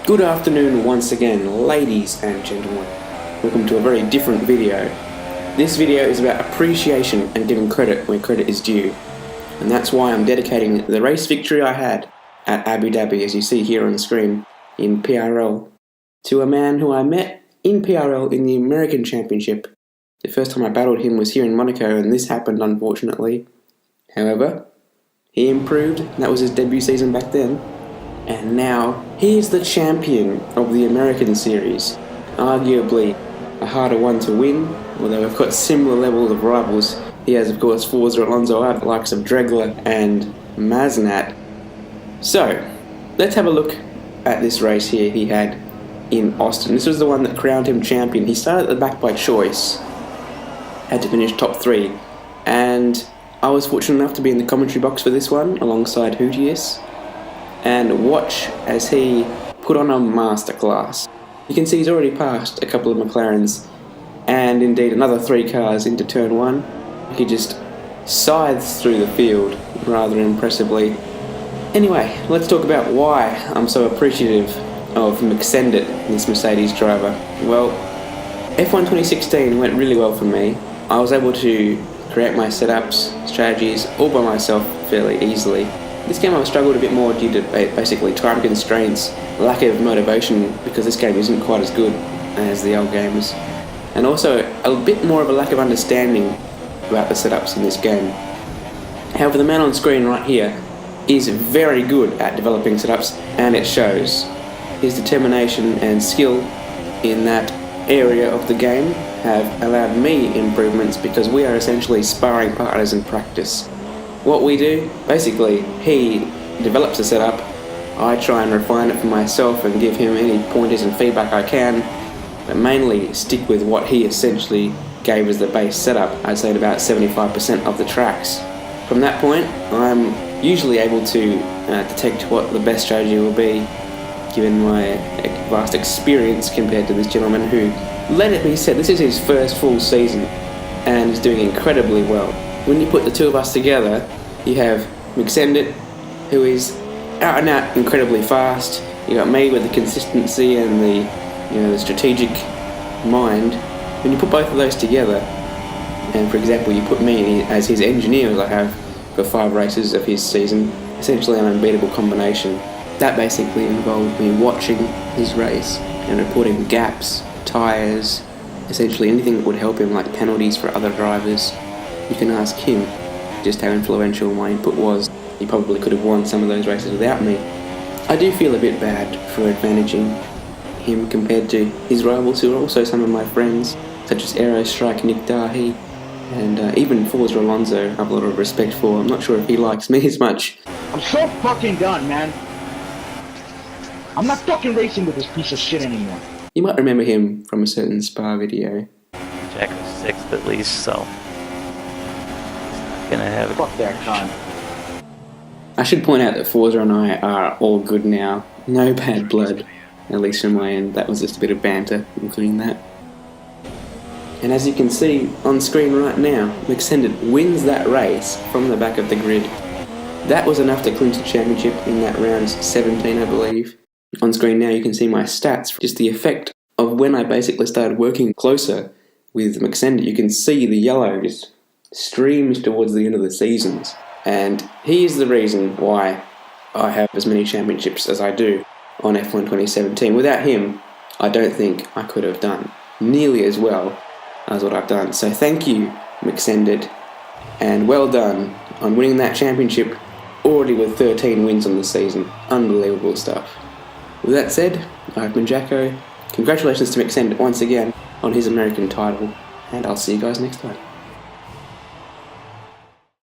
Good afternoon once again, ladies and gentlemen. Welcome to a very different video. This video is about appreciation and giving credit where credit is due. And that's why I'm dedicating the race victory I had at Abu Dhabi, as you see here on the screen, in PRL, to a man who I met in PRL in the American Championship. The first time I battled him was here in Monaco, and this happened unfortunately. However, he improved. That was his debut season back then. And now, he is the champion of the American Series. Arguably a harder one to win, although we've got similar levels of rivals. He has, of course, Forza Alonso, the likes of Dregler and Maznat. So, let's have a look at this race here he had in Austin. This was the one that crowned him champion. He started at the back by choice, had to finish top 3, and I was fortunate enough to be in the commentary box for this one alongside Hutius and watch as he put on a masterclass. You can see he's already passed a couple of McLarens and indeed another 3 cars into turn 1. He just scythes through the field rather impressively. Anyway, let's talk about why I'm so appreciative of McSendit, this Mercedes driver. Well, F1 2016 went really well for me. I was able to create my setups, strategies, all by myself fairly easily. This game I struggled a bit more due to basically time constraints, lack of motivation, because this game isn't quite as good as the old games, and also a bit more of a lack of understanding about the setups in this game. However, the man on screen right here is very good at developing setups, and it shows. His determination and skill in that area of the game have allowed me improvements because we are essentially sparring partners in practice. What we do, basically, he develops a setup, I try and refine it for myself and give him any pointers and feedback I can, but mainly stick with what he essentially gave as the base setup. I'd say at about 75% of the tracks. From that point, I'm usually able to detect what the best strategy will be, given my vast experience compared to this gentleman who, let it be said, this is his first full season and is doing incredibly well. When you put the two of us together, you have McSendit, who is out and out incredibly fast. You got me with the consistency and the strategic mind. When you put both of those together, and for example you put me as his engineer, as I have for 5 races of his season, essentially an unbeatable combination. That basically involved me watching his race and reporting gaps, tyres, essentially anything that would help him, like penalties for other drivers. You can ask him just how influential my input was. He probably could have won some of those races without me. I do feel a bit bad for advantaging him compared to his rivals, who are also some of my friends, such as Aerostrike Nick Dahi, and even Forza Alonso I have a lot of respect for. I'm not sure if he likes me as much. I'm so fucking done, man. I'm not fucking racing with this piece of shit anymore. You might remember him from a certain Spa video. Jack was 6th at least, so gonna have Fuck that con. I should point out that Forza and I are all good now. No bad blood, at least from my end. That was just a bit of banter, including that. And as you can see on screen right now, McSendit wins that race from the back of the grid. That was enough to clinch the championship in that round 17, I believe. On screen now you can see my stats, just the effect of when I basically started working closer with McSendit. You can see the yellow just streams towards the end of the seasons, and he is the reason why I have as many championships as I do on F1 2017. Without him, I don't think I could have done nearly as well as what I've done. So thank you, McSendit, and well done on winning that championship, already with 13 wins on the season. Unbelievable stuff. With that said, I've been Jacko. Congratulations to McSendit once again on his American title, and I'll see you guys next time.